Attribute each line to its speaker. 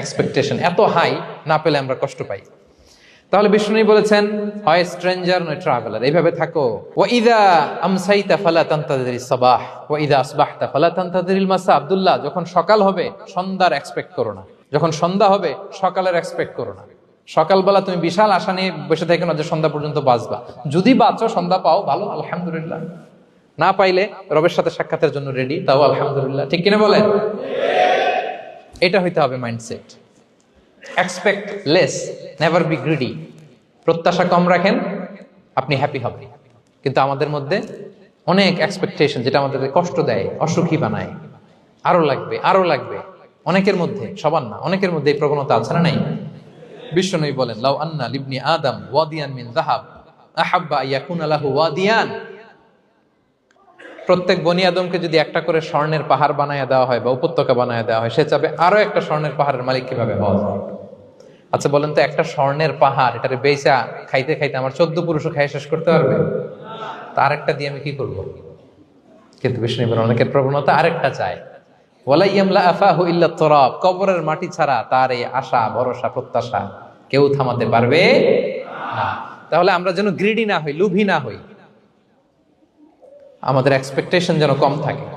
Speaker 1: Expectation এত high, না পেলে আমরা কষ্ট পাই। তাহলে বিষ্ণু বলেছেন, হয় স্ট্রেঞ্জার নয় ট্রাভেলার, এইভাবে থাকো। ওয়া ইযা আমসাইতা ফালা তানতাযিরিস সাবাহ ওয়া ইযা আসবাহতা ফালা তানতাযিরিল মাসা। আব্দুল্লাহ, যখন সকাল হবে সন্ধ্যার এক্সপেক্ট করো না, যখন সন্ধ্যা হবে সকালের এক্সপেক্ট করো না। সকালবেলা তুমি বিশাল আশা নিয়ে বসে থেকো না যে সন্ধ্যা পর্যন্ত বাঁচবা। যদি বাঁচো, সন্ধ্যা পাও, ভালো, আলহামদুলিল্লাহ। না পাইলে রবের সাথে সাক্ষাতের জন্য রেডি, তাও আলহামদুলিল্লাহ। ঠিক কিনা বলেন? এটা হইতে হবে mindset. Expect less, never be greedy. প্রত্যাশা কম রাখেন, আপনি হ্যাপি হবেন। কিন্তু আমাদের মধ্যে অনেক এক্সপেকটেশন, যেটা আমাদেরকে কষ্ট দেয়, অসুখী বানায়। আরো লাগবে, আরো লাগবে। অনেকের মধ্যে, সবার না, অনেকের মধ্যে এই প্রবণতা আছে না নাই? বিশ্বনবী বলেন, লাউ আন্না লিবনি আদম ওয়াদিয়ান মিন যাহাব আহাব্বা আইয়াকুনা লাহু ওয়াদিয়ান। প্রত্যেক বনি আদমকে যদি একটা করে স্বর্ণের পাহাড় বানায় দেওয়া হয় বা উপত্যকা বানায় দেওয়া হয়, সে চাবে আরো একটা স্বর্ণের পাহাড়ের মালিক কিভাবে হওয়া যায়। আচ্ছা বলেন তো, একটা স্বর্ণের পাহাড়, এটারে বেচা খাইতে খাইতে আমার 14 পুরুষও খাই শেষ করতে পারবে? তা আরেকটা দিয়ে আমি কি করব? কিন্তু বিষ্ণু বলেন, অনেকের প্রবণতা আরেকটা চায়। ওয়ালা ইয়ামলা আফাহু ইল্লা তুরাব। কবরের মাটি ছাড়া তার এই আশা, ভরসা, প্রত্যাশা কেউ থামাতে পারবে না। তাহলে আমরা যেন গ্রিডি না হই, লোভী না হই, আমাদের এক্সপেকটেশন যেন কম থাকে।